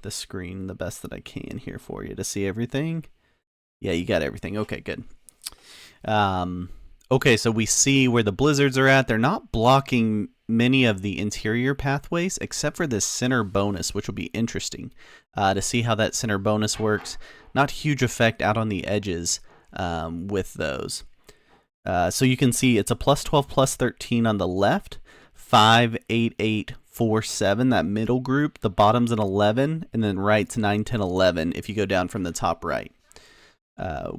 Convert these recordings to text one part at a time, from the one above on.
the screen the best that I can here for you to see everything. Yeah, you got everything. Okay, good. Okay, so we see where the blizzards are at. They're not blocking many of the interior pathways except for this center bonus, which will be interesting to see how that center bonus works. Not huge effect out on the edges with those. So you can see it's a plus 12, plus 13 on the left, 5, 8, 8, 4, 7, that middle group. The bottom's an 11, and then right's 9, 10, 11 if you go down from the top right.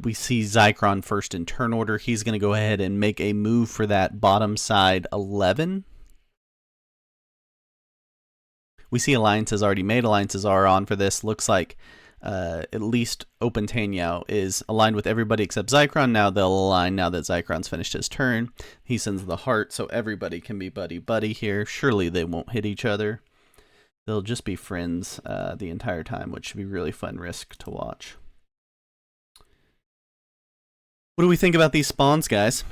We see Zychron first in turn order. He's going to go ahead and make a move for that bottom side 11. We see alliances already made. Alliances are on for this. Looks like at least Open Tanyao is aligned with everybody except Zychron. Now they'll align now that Zychron's finished his turn. He sends the heart, so everybody can be buddy-buddy here. Surely they won't hit each other. They'll just be friends the entire time, which should be really fun risk to watch. What do we think about these spawns, guys?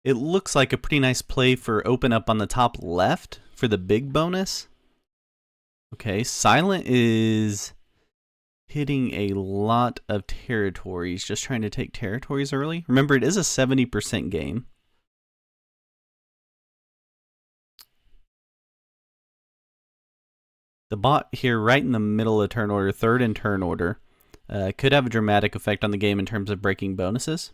It looks like a pretty nice play for open up on the top left for the big bonus. Okay, Silent is hitting a lot of territories, just trying to take territories early. Remember, it is a 70% game. The bot here right in the middle of turn order, third in turn order, could have a dramatic effect on the game in terms of breaking bonuses.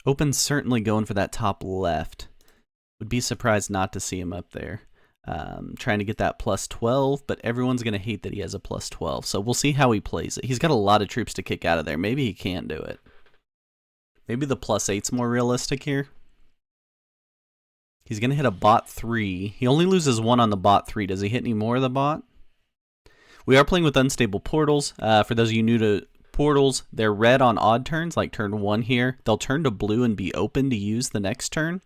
Open's certainly going for that top left. Would be surprised not to see him up there. Trying to get that plus 12, but everyone's going to hate that he has a plus 12. So we'll see how he plays it. He's got a lot of troops to kick out of there. Maybe he can't do it. Maybe the plus 8's more realistic here. He's going to hit a bot 3. He only loses 1 on the bot 3. Does he hit any more of the bot? We are playing with unstable portals. For those of you new to portals, they're red on odd turns, like turn 1 here. They'll turn to blue and be open to use the next turn.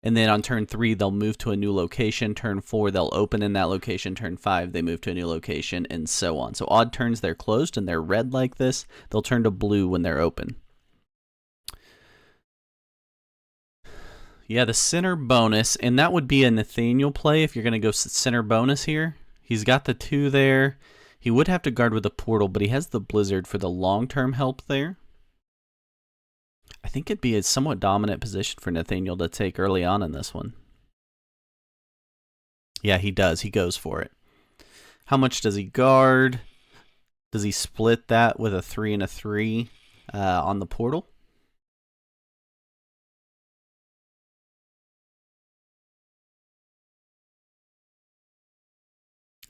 And then on turn 3, they'll move to a new location. Turn 4, they'll open in that location. Turn 5, they move to a new location, and so on. So odd turns, they're closed, and they're red like this. They'll turn to blue when they're open. Yeah, the center bonus, and that would be a Nathaniel play if you're going to go center bonus here. He's got the 2 there. He would have to guard with a portal, but he has the blizzard for the long-term help there. I think it'd be a somewhat dominant position for Nathaniel to take early on in this one. Yeah, he does. He goes for it. How much does he guard? Does he split that with a 3 and a 3 on the portal?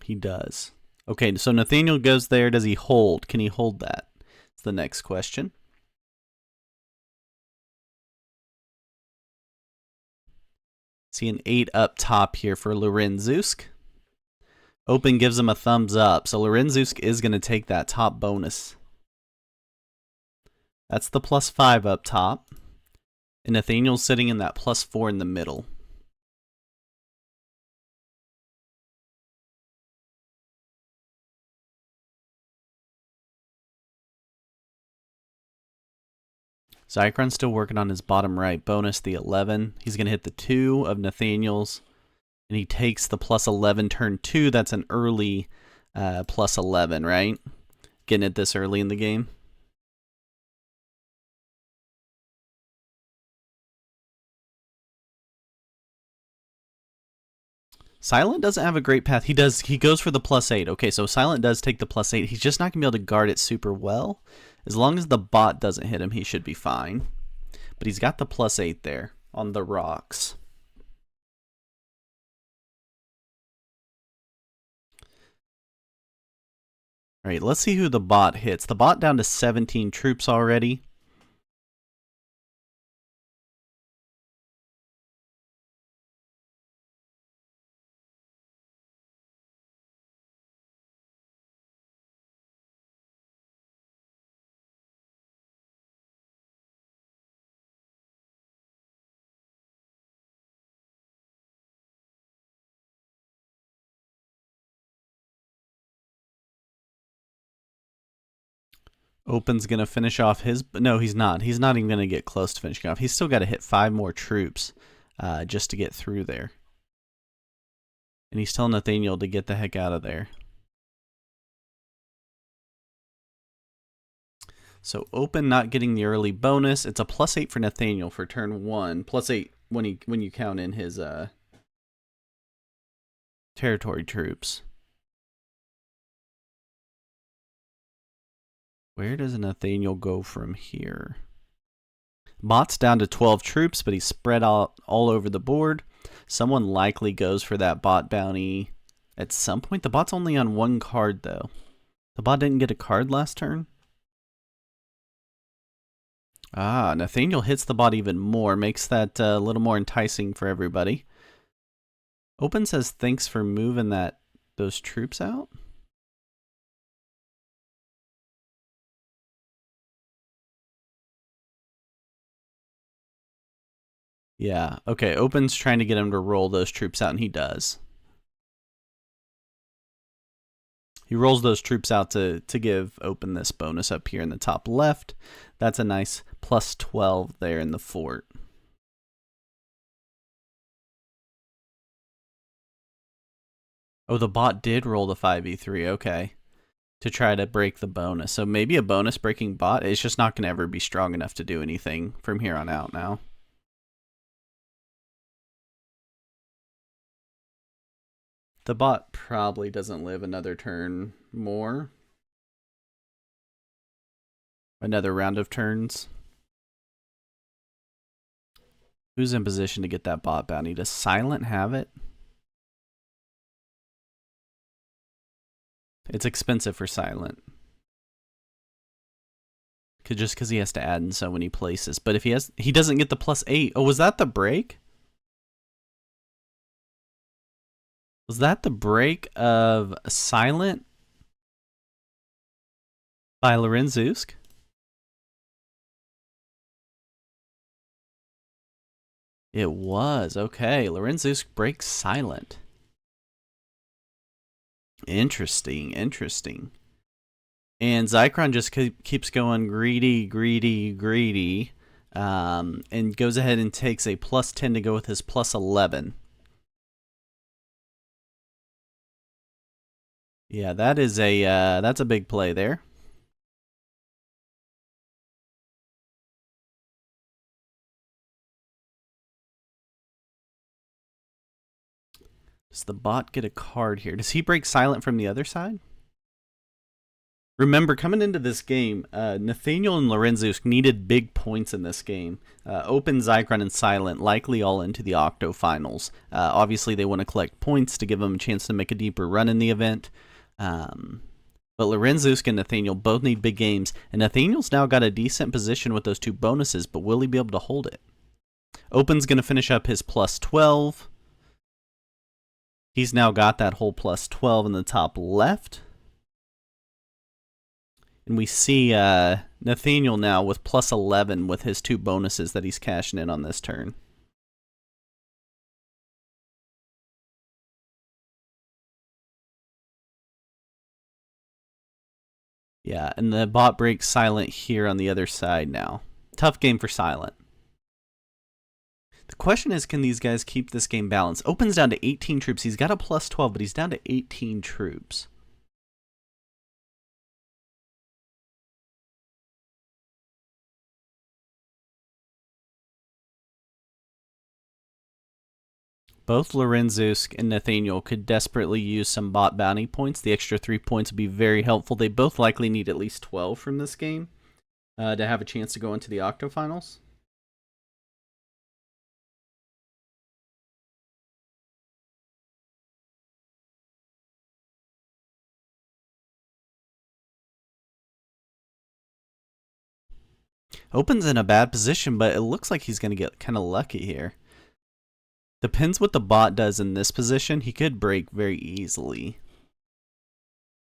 He does. Okay, so Nathaniel goes there. Does he hold? Can he hold that? That's the next question. See an 8 up top here for Lorenzusk. Open gives him a thumbs up, so Lorenzusk is going to take that top bonus. That's the plus 5 up top. And Nathaniel's sitting in that plus 4 in the middle. Zychron's still working on his bottom right bonus, the 11. He's going to hit the 2 of Nathaniel's. And he takes the plus 11 turn 2. That's an early plus 11, right? Getting it this early in the game. Silent doesn't have a great path. He goes for the plus 8. Okay, so Silent does take the plus 8. He's just not going to be able to guard it super well. As long as the bot doesn't hit him, he should be fine. But he's got the plus 8 there on the rocks. All right, let's see who the bot hits. The bot down to 17 troops already. Open's going to finish off his... No, he's not. He's not even going to get close to finishing off. He's still got to hit 5 more troops just to get through there. And he's telling Nathaniel to get the heck out of there. So Open not getting the early bonus. It's a +8 for Nathaniel for turn 1. +8 when you count in his territory troops. Where does Nathaniel go from here? Bot's down to 12 troops, but he's spread out all over the board. Someone likely goes for that bot bounty at some point. The bot's only on 1 card, though. The bot didn't get a card last turn. Ah, Nathaniel hits the bot even more, makes that a little more enticing for everybody. Open says thanks for moving those troops out. Yeah, okay, Open's trying to get him to roll those troops out, and he does. He rolls those troops out to give Open this bonus up here in the top left. That's a nice +12 there in the fort. Oh, the bot did roll the 5e3, okay. To try to break the bonus. So maybe a bonus breaking bot is just not going to ever be strong enough to do anything from here on out now. The bot probably doesn't live another turn more. Another round of turns. Who's in position to get that bot bounty? Does Silent have it? It's expensive for Silent. Just because he has to add in so many places. But if he doesn't get the +8. Oh, was that the break? Was that the break of Silent by Lorenzusk? It was. Okay, Lorenzusk breaks Silent. Interesting, interesting. And Zycron just keeps going greedy, greedy, greedy. And goes ahead and takes a +10 to go with his +11. Yeah, that's a big play there. Does the bot get a card here? Does he break Silent from the other side? Remember, coming into this game, Nathaniel and Lorenzusk needed big points in this game. Open, Zycron, and Silent likely all into the Octofinals. Obviously, they want to collect points to give them a chance to make a deeper run in the event. But Lorenzusk and Nathaniel both need big games, and Nathaniel's now got a decent position with those 2 bonuses, but will he be able to hold it? Open's going to finish up his +12. He's now got that whole +12 in the top left. And we see Nathaniel now with +11 with his 2 bonuses that he's cashing in on this turn. Yeah, and the bot breaks Silent here on the other side now. Tough game for Silent. The question is, can these guys keep this game balanced? Open's down to 18 troops. He's got a +12, but he's down to 18 troops. Both Lorenzusk and Nathaniel could desperately use some bot bounty points. The extra 3 points would be very helpful. They both likely need at least 12 from this game to have a chance to go into the Octofinals. Open's in a bad position, but it looks like he's going to get kind of lucky here. Depends what the bot does in this position. He could break very easily.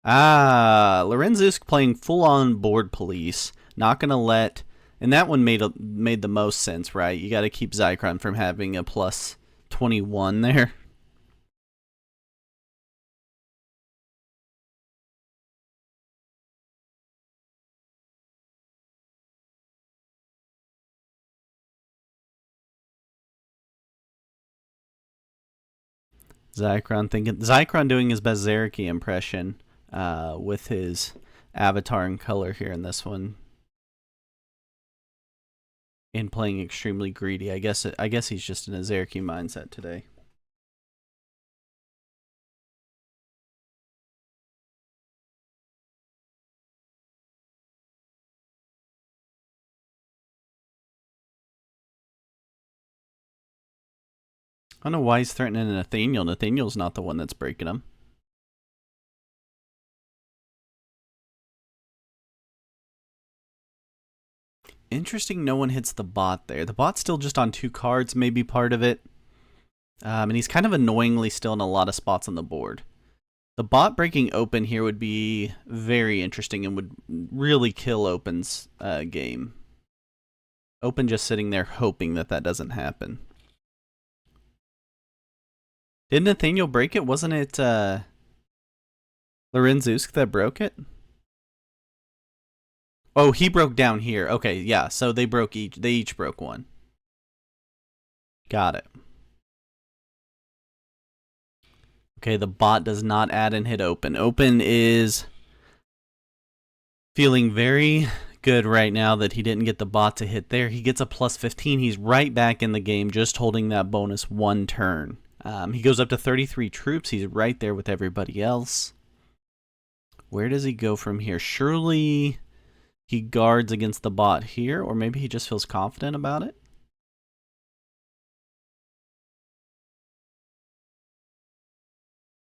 Ah, Lorenzusk playing full-on board police. Not going to let... And that one made the most sense, right? You got to keep Zycron from having a +21 there. Zycron doing his best Zeraki impression with his avatar and color here in this one. And playing extremely greedy. I guess he's just in a Zeraki mindset today. I don't know why he's threatening Nathaniel. Nathaniel's not the one that's breaking him. Interesting no one hits the bot there. The bot's still just on 2 cards, maybe part of it. And he's kind of annoyingly still in a lot of spots on the board. The bot breaking open here would be very interesting and would really kill Open's game. Open just sitting there hoping that that doesn't happen. Did Nathaniel break it? Wasn't it Lorenzusk that broke it? Oh, he broke down here. Okay, yeah. So they each broke one. Got it. Okay, the bot does not add and hit open. Open is feeling very good right now that he didn't get the bot to hit there. He gets a plus 15. He's right back in the game, just holding that bonus 1 turn. He goes up to 33 troops. He's right there with everybody else. Where does he go from here? Surely he guards against the bot here, or maybe he just feels confident about it.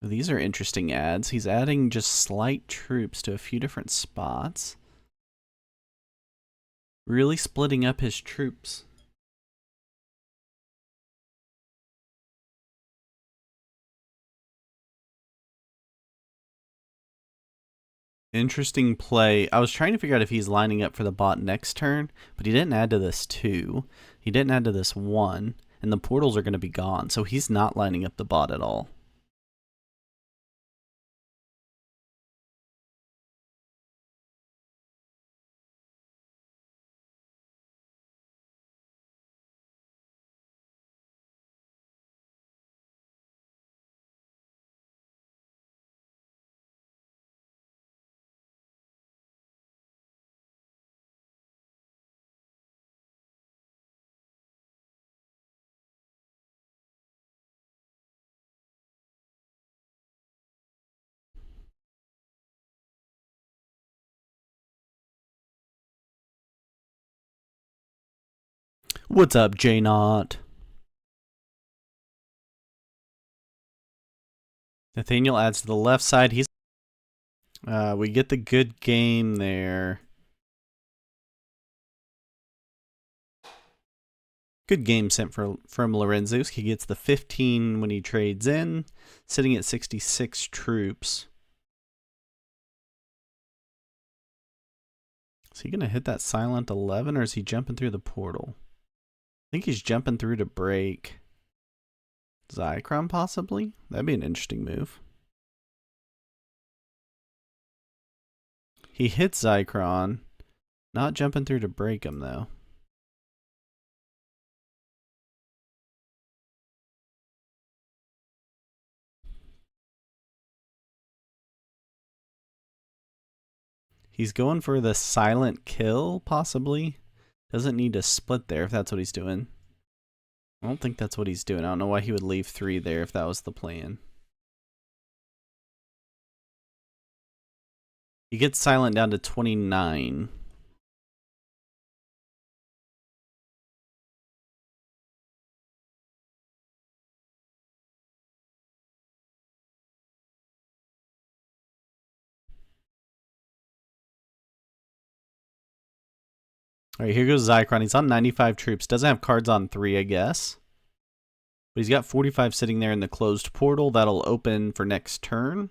These are interesting adds. He's adding just slight troops to a few different spots. Really splitting up his troops. Interesting play. I was trying to figure out if he's lining up for the bot next turn, but he didn't add to this 2. He didn't add to this 1, and the portals are going to be gone, so he's not lining up the bot at all. What's up, J-Knot? Nathaniel adds to the left side. We get the good game there. Good game sent from Lorenzusk. He gets the 15 when he trades in, sitting at 66 troops. Is he going to hit that silent 11, or is he jumping through the portal? I think he's jumping through to break Zycron, possibly? That'd be an interesting move. He hits Zycron, not jumping through to break him, though. He's going for the silent kill, possibly. Doesn't need to split there if that's what he's doing. I don't think that's what he's doing. I don't know why he would leave 3 there if that was the plan. He gets silent down to 29. All right, here goes Zycron. He's on 95 troops. Doesn't have cards on 3, I guess. But he's got 45 sitting there in the closed portal. That'll open for next turn.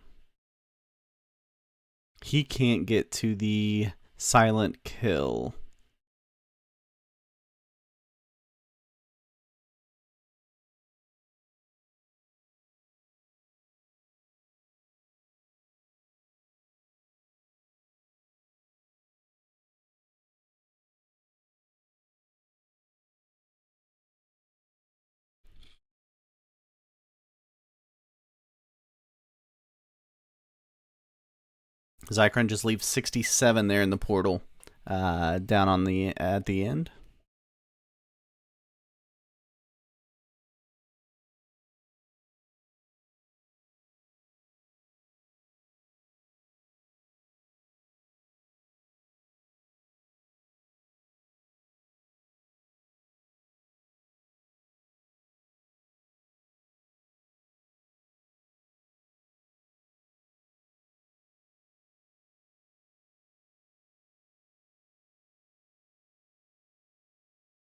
He can't get to the silent kill. Zycron just leaves 67 there in the portal, down on the at the end.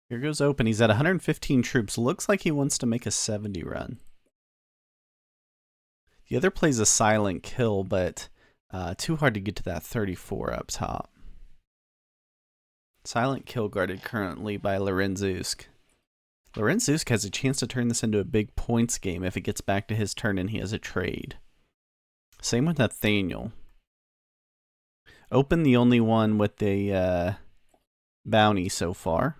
Here goes open. He's at 115 troops. Looks like he wants to make a 70 run. The other plays a silent kill, but too hard to get to that 34 up top. Silent kill guarded currently by Lorenzusk. Lorenzusk has a chance to turn this into a big points game if it gets back to his turn and he has a trade. Same with Nathaniel. Open the only one with the bounty so far.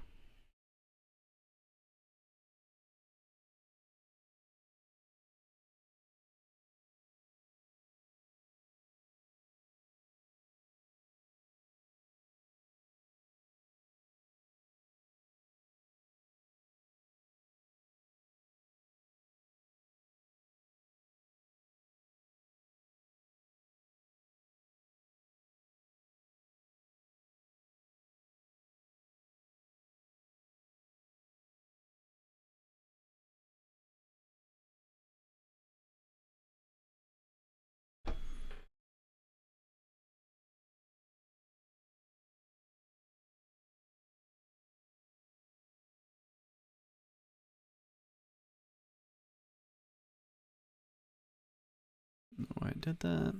Oh, I did that.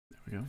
There we go.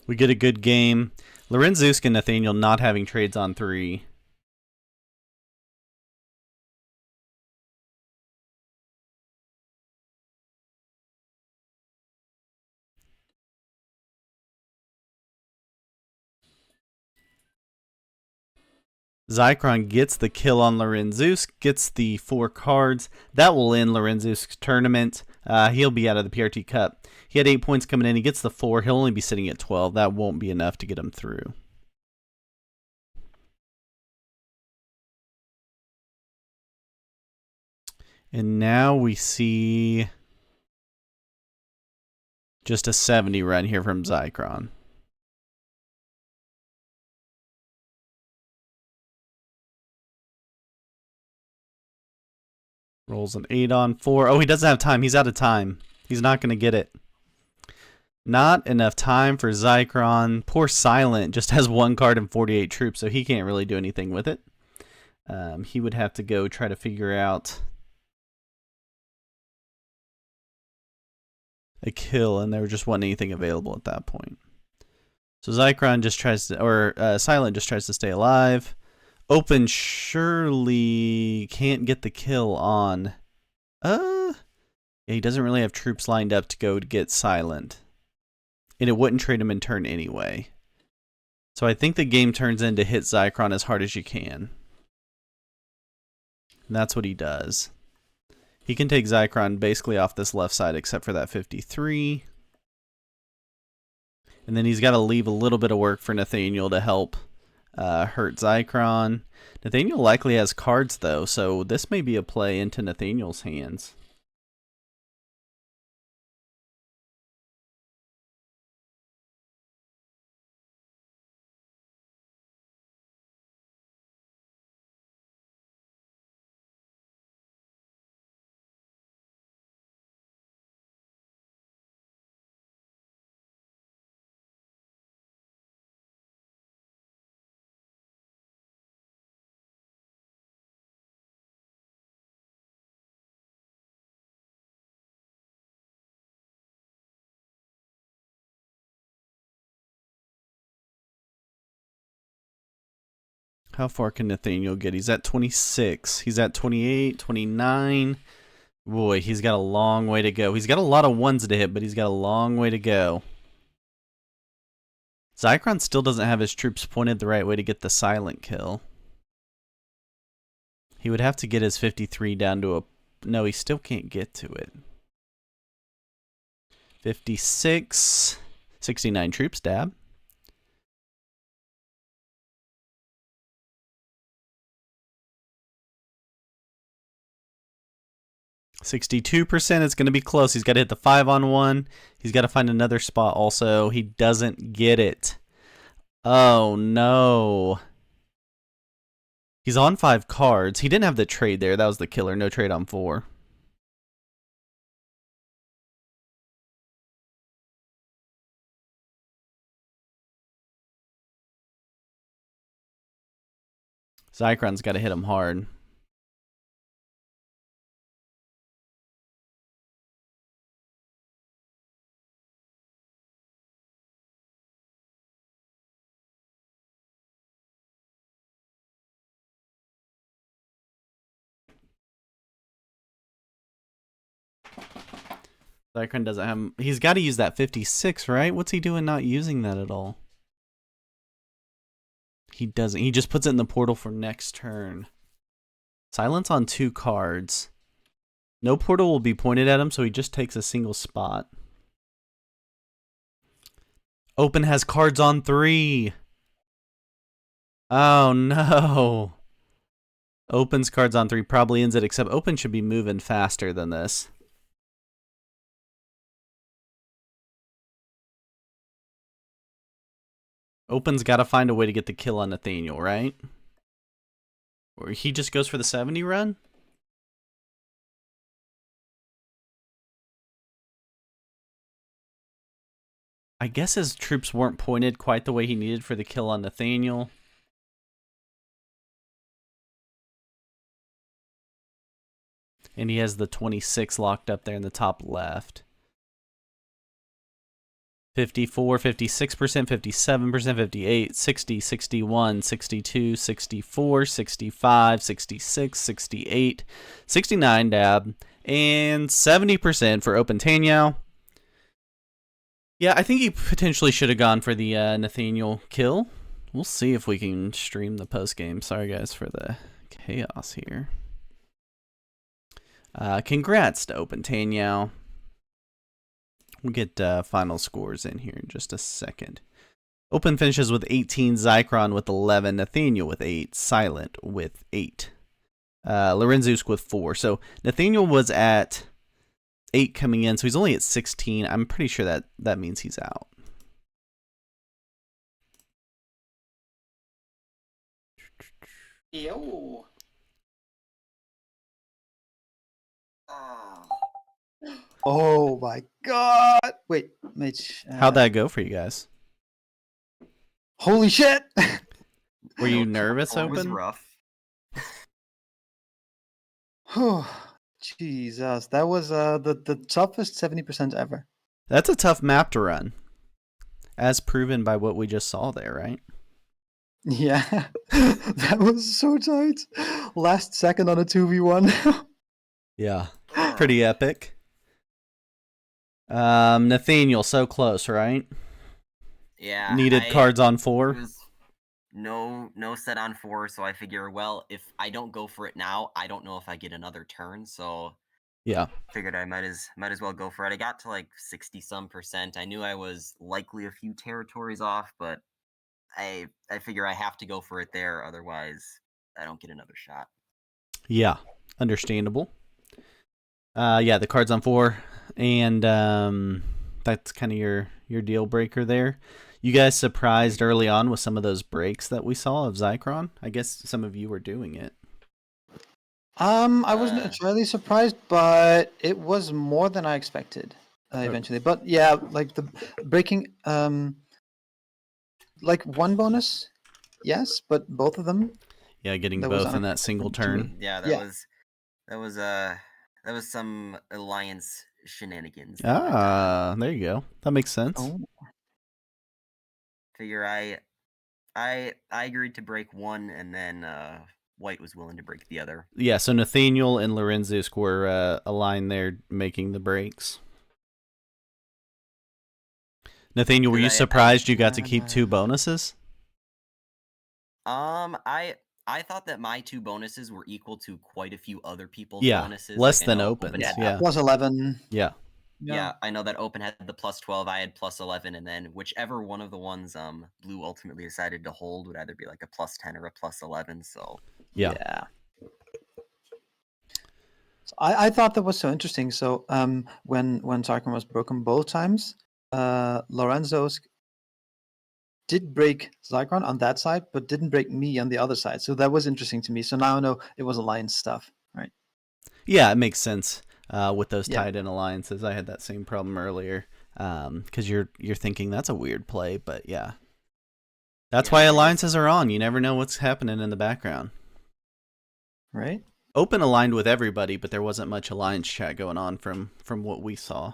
We get a good game. Lorenzusk and Nathaniel not having trades on 3. Zycron gets the kill on Lorenzusk, gets the 4 cards. That will end Lorenzusk's tournament. He'll be out of the PRT Cup. He had 8 points coming in. He gets the 4. He'll only be sitting at 12. That won't be enough to get him through. And now we see just a 70 run here from Zycron. Rolls an 8 on 4. Oh, he doesn't have time. He's out of time. He's not going to get it. Not enough time for Zycron. Poor Silent just has 1 card and 48 troops, so he can't really do anything with it. He would have to go try to figure out a kill, and there just wasn't anything available at that point. So Zycron just tries to, or Silent just tries to stay alive. Open surely can't get the kill on. Yeah, he doesn't really have troops lined up to go to get Silent. And it wouldn't trade him in turn anyway. So I think the game turns into hit Zycron as hard as you can. And that's what he does. He can take Zycron basically off this left side except for that 53. And then he's got to leave a little bit of work for Nathaniel to help hurt Zycron. Nathaniel likely has cards though, so this may be a play into Nathaniel's hands. How far can Nathaniel get? He's at 26. He's at 28, 29. Boy, he's got a long way to go. He's got a lot of ones to hit, but he's got a long way to go. Zycron still doesn't have his troops pointed the right way to get the silent kill. He would have to get his 53 down to a... No, he still can't get to it. 56. 69 troops, dab. %. It's going to be close. He's got to hit the 5-on-1. He's got to find another spot also. He doesn't get it. Oh, no. He's on 5 cards. He didn't have the trade there. That was the killer. No trade on 4. Zycron's got to hit him hard. Zycron doesn't have... He's got to use that 56, right? What's he doing not using that at all? He doesn't. He just puts it in the portal for next turn. Silence on 2 cards. No portal will be pointed at him, so he just takes a single spot. Open has cards on 3. Oh, no. Open's cards on 3 probably ends it, except Open should be moving faster than this. Open's got to find a way to get the kill on Nathaniel, right? Or he just goes for the 70 run? I guess his troops weren't pointed quite the way he needed for the kill on Nathaniel. And he has the 26 locked up there in the top left. 54, 56%, 57%, 58, 60, 61, 62, 64, 65, 66, 68, 69 dab, and 70% for Open Tanyao. Yeah, I think he potentially should have gone for the Nathaniel kill. We'll see if we can stream the post-game. Sorry, guys, for the chaos here. Congrats to Open Tanyao. We'll get final scores in here in just a second. Open finishes with 18, Zycron with 11, Nathaniel with 8, Silent with 8, Lorenzusk with 4. So Nathaniel was at 8 coming in, so he's only at 16. I'm pretty sure that means he's out. Yo. Oh my god! Wait, Mitch. How'd that go for you guys? Holy shit! Were you nervous, It was Open? rough. Jesus, that was the toughest 70% ever. That's a tough map to run, as proven by what we just saw there, right? Yeah, that was so tight. Last second on a 2v1. Yeah, pretty epic. Nathaniel, so close, right? Yeah. Needed cards on It 4. was no set on 4, so I figure, well, if I don't go for it now, I don't know if I get another turn, so Yeah. figured I might as well go for it. I got to like 60-some%. I knew I was likely a few territories off, but I figure I have to go for it there, otherwise I don't get another shot. Yeah, understandable. Yeah, the cards on 4, and that's kind of your deal breaker there. You guys surprised early on with some of those breaks that we saw of Zycron? I guess some of you were doing it. I wasn't entirely surprised, but it was more than I expected eventually. But yeah, like the breaking, like one bonus, yes, but both of them. Yeah, getting That was both in that single turn. Yeah, that was some alliance shenanigans. that went on. Ah, there you go. That makes sense. Oh. Figure I I agreed to break one, and then White was willing to break the other. Yeah, so Nathaniel and Lorenzus were aligned there making the breaks. Nathaniel, were you surprised you got to keep 2 bonuses? I thought that my 2 bonuses were equal to quite a few other people's Yeah, bonuses. less I than know Open's. Yeah, Yeah. plus 11. Yeah. Yeah, I know that Open had the plus 12, I had plus 11, and then whichever one of the ones Blue ultimately decided to hold would either be like a plus 10 or a plus 11. So Yeah. So I thought that was so interesting. So when Sarkon was broken both times, Lorenzo's did break Zycron on that side, but didn't break me on the other side. So that was interesting to me. So now I know it was alliance stuff, right? Yeah, it makes sense with those Yeah. tied in alliances. I had that same problem earlier because you're thinking that's a weird play, but yeah. That's why alliances are on. You never know what's happening in the background. Right? Open aligned with everybody, but there wasn't much alliance chat going on from what we saw.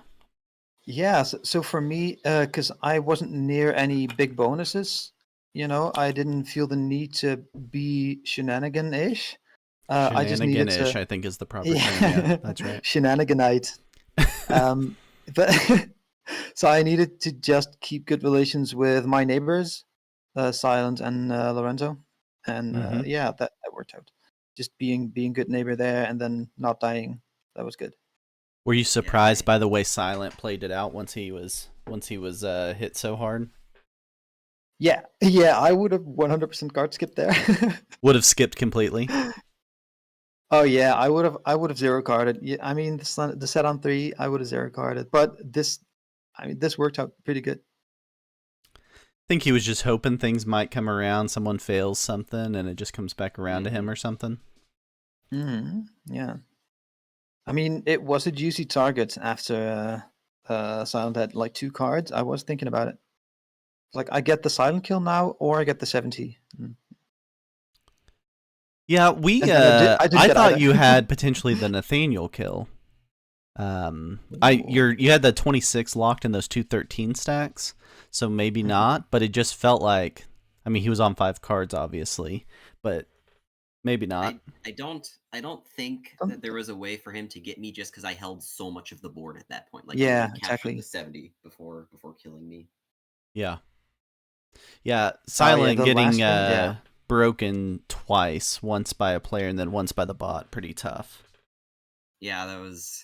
Yeah, so for me, because I wasn't near any big bonuses, I didn't feel the need to be shenanigan-ish. I just needed Shenanigan-ish, to, I think is the proper term. Yeah, that's right. Shenaniganite. But so I needed to just keep good relations with my neighbors, Silent and Lorenzo, and yeah, that worked out. Just being good neighbor there, and then not dying. That was good. Were you surprised by the way Silent played it out once he was hit so hard? Yeah, I would have 100% guard skipped there. Would have skipped completely. Oh yeah, I would have zero carded. Yeah, I mean the set on 3, I would have zero carded. But this worked out pretty good. I think he was just hoping things might come around. Someone fails something, and it just comes back around to him or something. Yeah. I mean, it was a juicy target after Silent had like 2 cards. I was thinking about it. Like, I get the Silent kill now, or I get the 70. Yeah, I didn't thought either. you had potentially the Nathaniel kill. You had the 26 locked in those 213 stacks, so maybe not. But it just felt like, I mean, he was on 5 cards, obviously, but maybe not. I don't think that there was a way for him to get me just because I held so much of the board at that point. Like, Yeah, he captured the 70 before killing me. Yeah. Silent the getting last one, broken twice, once by a player and then once by the bot. Pretty tough. Yeah, that was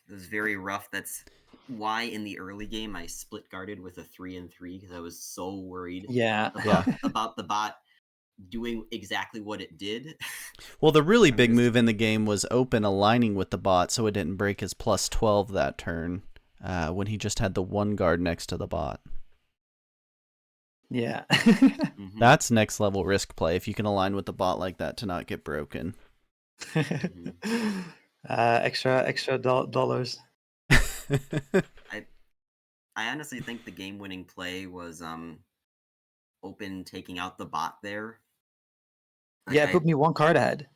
very rough. That's why in the early game I split guarded with a 3 and 3 because I was so worried about the bot doing exactly what it did. Well, the really big move in the game was Open aligning with the bot so it didn't break his plus 12 that turn when he just had the 1 guard next to the bot. Yeah. That's next level risk play if you can align with the bot like that to not get broken. Extra dollars. I honestly think the game-winning play was Open taking out the bot there. Like, it put me 1 card ahead.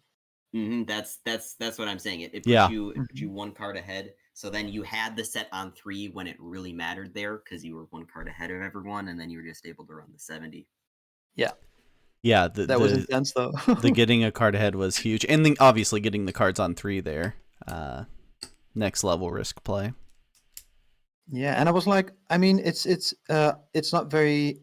That's what I'm saying. It put you 1 card ahead. So then you had the set on 3 when it really mattered there because you were 1 card ahead of everyone, and then you were just able to run the 70. Yeah. Yeah, that was intense though. The getting a card ahead was huge, and then obviously getting the cards on 3 there, next level risk play. Yeah, and I was like, I mean, it's not very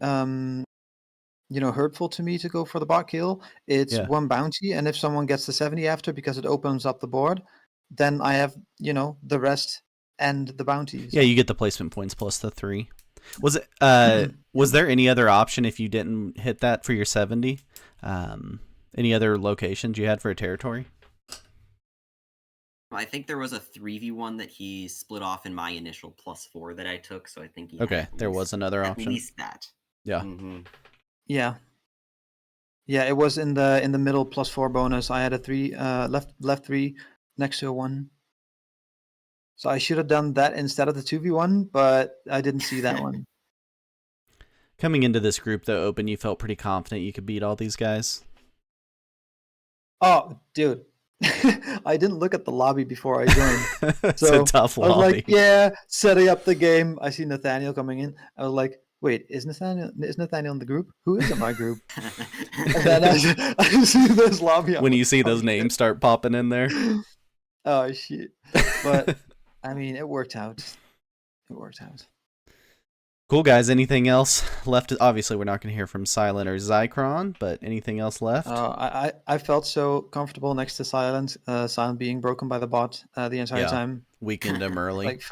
hurtful to me to go for the bot kill. It's 1 bounty, and if someone gets the 70 after because it opens up the board, then I have the rest and the bounties. Yeah, you get the placement points plus the 3. Was it was there any other option if you didn't hit that for your 70? Any other locations you had for a territory? I think there was a 3v1 that he split off in my initial plus 4 that I took, so I think he there was another option. At least that. Yeah. Yeah. Yeah, it was in the middle plus 4 bonus. I had a 3 left 3 next to a 1. So I should have done that instead of the 2v1, but I didn't see that one. Coming into this group, though, Open, you felt pretty confident you could beat all these guys? Oh, dude. I didn't look at the lobby before I joined. It's a tough lobby. I was like, yeah, setting up the game. I see Nathaniel coming in. I was like, wait, is Nathaniel in the group? Who is in my group? And then I see this lobby. I'm When you like, see oh, those names start popping in there. oh shit! But I mean, it worked out. It worked out. Cool, guys. Anything else left? Obviously, we're not going to hear from Silent or Zycron, but anything else left? I felt so comfortable next to Silent. Silent being broken by the bot the entire time. Weakened him early. Like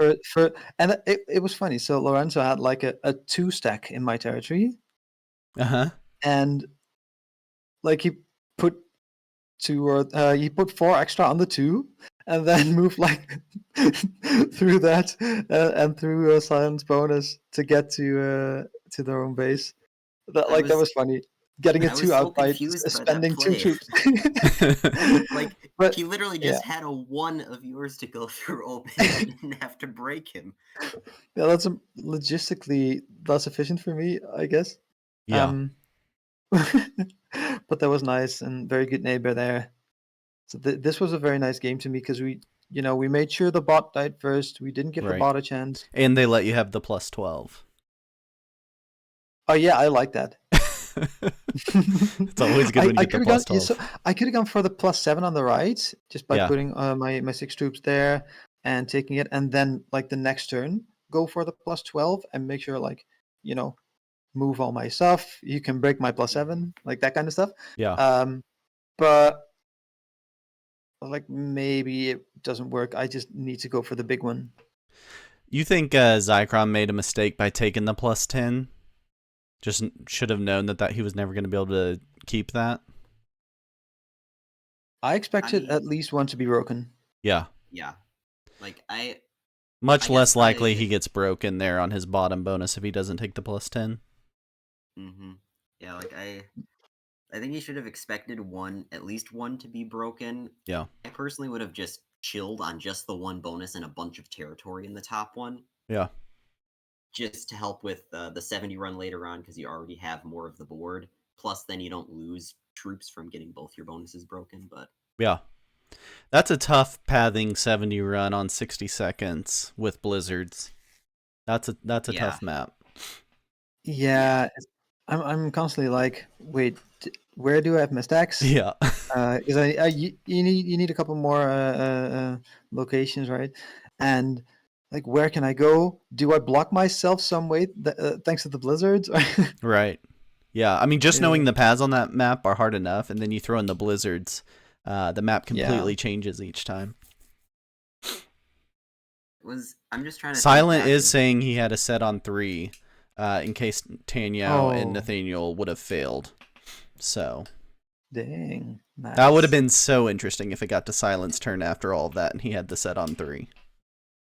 and it was funny. So Lorenzo had like a 2-stack in my territory, and like he put 4 extra on the 2, and then moved like through that and through a silence bonus to get to their own base. That was funny. Getting a 2 out by spending 2 troops. Like, but he literally just had a 1 of yours to go through open. You didn't have to break him. Yeah, that's logistically less efficient for me, I guess. Yeah. But that was nice and very good neighbor there. So this was a very nice game to me because we made sure the bot died first. We didn't give the bot a chance. And they let you have the +12. Oh yeah, I like that. It's always good when you get the +12. I could have gone for the +7 on the right just by putting my 6 troops there and taking it, and then like the next turn go for the +12 and make sure move all my stuff. You can break my +7, like that kind of stuff. Yeah. But like maybe it doesn't work. I just need to go for the big one. You think Zycron made a mistake by taking the +10? Just should have known that he was never going to be able to keep that? I expected at least one to be broken. Yeah. Yeah. Like, Much less likely he gets broken there on his bottom bonus if he doesn't take the +10. Mm-hmm. Yeah, like, I think he should have expected at least one to be broken. Yeah. I personally would have just chilled on just the 1 bonus and a bunch of territory in the top one. Yeah. Just to help with the 70 run later on, because you already have more of the board. Plus, then you don't lose troops from getting both your bonuses broken. But yeah, that's a tough pathing 70 run on 60 seconds with blizzards. That's a tough map. Yeah, I'm constantly like, wait, where do I have my stacks? Yeah, because you need a couple more locations, right? And like, where can I go? Do I block myself some way thanks to the blizzards? Right. Yeah, I mean, just knowing the paths on that map are hard enough, and then you throw in the blizzards, the map completely changes each time. I'm just trying to. Silent is saying he had a set on 3, in case Tanyao and Nathaniel would have failed. So. Dang. Nice. That would have been so interesting if it got to Silent's turn after all of that, and he had the set on 3.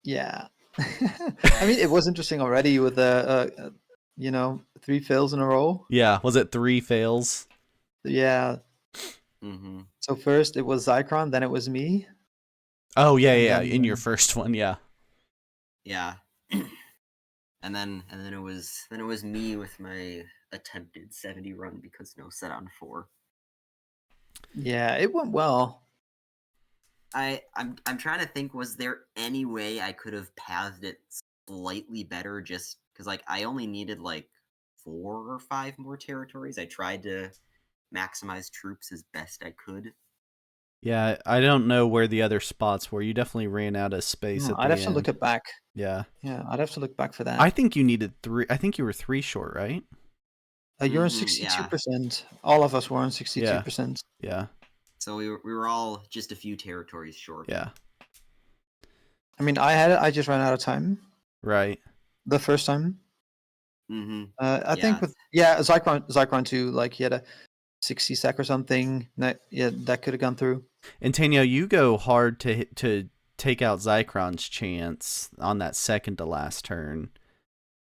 Yeah. I mean, it was interesting already with 3 fails in a row. Yeah, was it 3 fails? Yeah. Mm-hmm. So first it was Zycron, then it was me. Oh yeah, in your first one, yeah. Yeah. and then it was me with my attempted 70 run because no set on 4. Yeah, it went well. I'm trying to think, was there any way I could have pathed it slightly better, just because like I only needed like 4 or 5 more territories. I tried to maximize troops as best I could. Yeah, I don't know where the other spots were. You definitely ran out of space at the end. I'd have to look it back. Yeah. Yeah, I'd have to look back for that. I think you needed 3. I think you were 3 short, right? You're on 62%. All of us were on 62%. Yeah. So we were all just a few territories short. Yeah. I mean, I just ran out of time. Right. The first time. Mm-hmm. I think with Zycron too. Like he had a 60 sec or something. That could have gone through. And Tanya, you go hard to take out Zycron's chance on that second to last turn.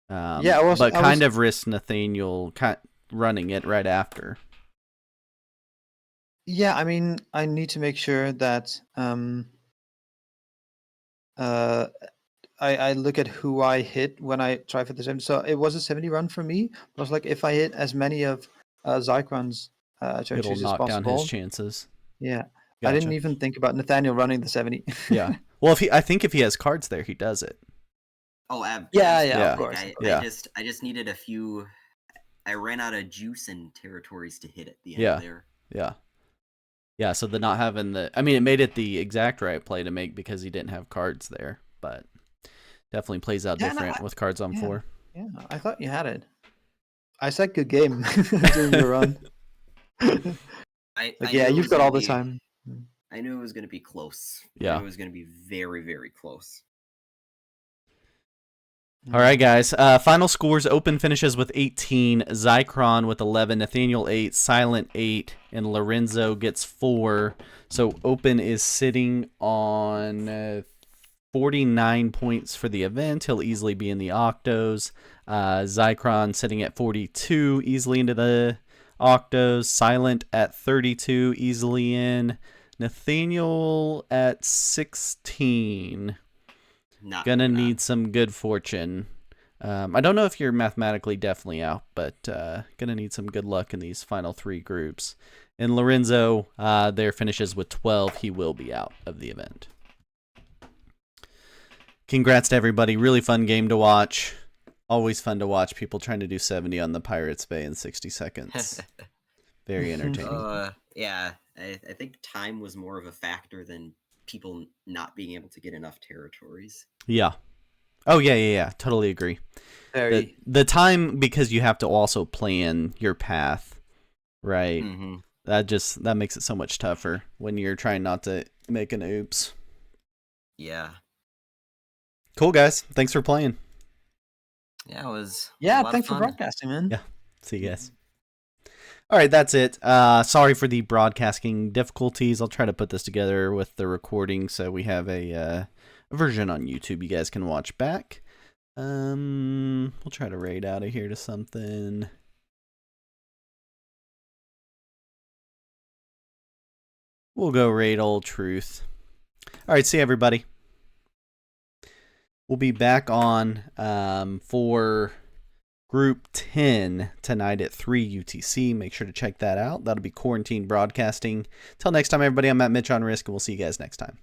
But kind of risked Nathaniel running it right after. Yeah, I mean, I need to make sure that I look at who I hit when I try for the 70. So it was a 70 run for me. I was like, if I hit as many of Zycron's it'll knock down his chances. Yeah. Gotcha. I didn't even think about Nathaniel running the 70. Yeah. Well, I think if he has cards there, he does it. Oh, Yeah, absolutely. of Yeah. course. I Yeah. just needed a few. I ran out of juice and territories to hit at the end Yeah. there. Yeah. Yeah, so the not having the, I mean, it made it the exact right play to make because he didn't have cards there, but definitely plays out Yeah, no, different with cards on yeah. 4. Yeah, I thought you had it. I said good game during the run. I Yeah, knew it you've was got gonna all the be. time. I knew it was gonna be close. I Yeah. knew it was gonna be very, very close. All right, guys. Final scores: Open finishes with 18, Zycron with 11, Nathaniel 8, Silent 8, and Lorenzo gets 4. So Open is sitting on 49 points for the event. He'll easily be in the Octos. Zycron sitting at 42, easily into the Octos. Silent at 32, easily in. Nathaniel at 16. Gonna need some good fortune. I don't know if you're mathematically definitely out, but gonna need some good luck in these final 3 groups. And Lorenzo, there finishes with 12. He will be out of the event. Congrats to everybody. Really fun game to watch. Always fun to watch people trying to do 70 on the Pirates Bay in 60 seconds. Very entertaining. Yeah, I think time was more of a factor than people not being able to get enough territories. Yeah. Oh, yeah. Totally agree. Very. The time, because you have to also plan your path, right? Mm-hmm. That makes it so much tougher when you're trying not to make an oops. Yeah. Cool, guys. Thanks for playing. Yeah, it was. Yeah, a lot thanks of for fun. broadcasting, man. Yeah. See you guys. All right, that's it. Sorry for the broadcasting difficulties. I'll try to put this together with the recording so we have a version on YouTube you guys can watch back. We'll try to raid out of here to something. We'll go raid Old Truth. All right, see everybody. We'll be back on for Group 10 tonight at 3 UTC. Make sure to check that out. That'll be Quarantine Broadcasting. Till next time, everybody, I'm Matt Mitch on Risk, and we'll see you guys next time.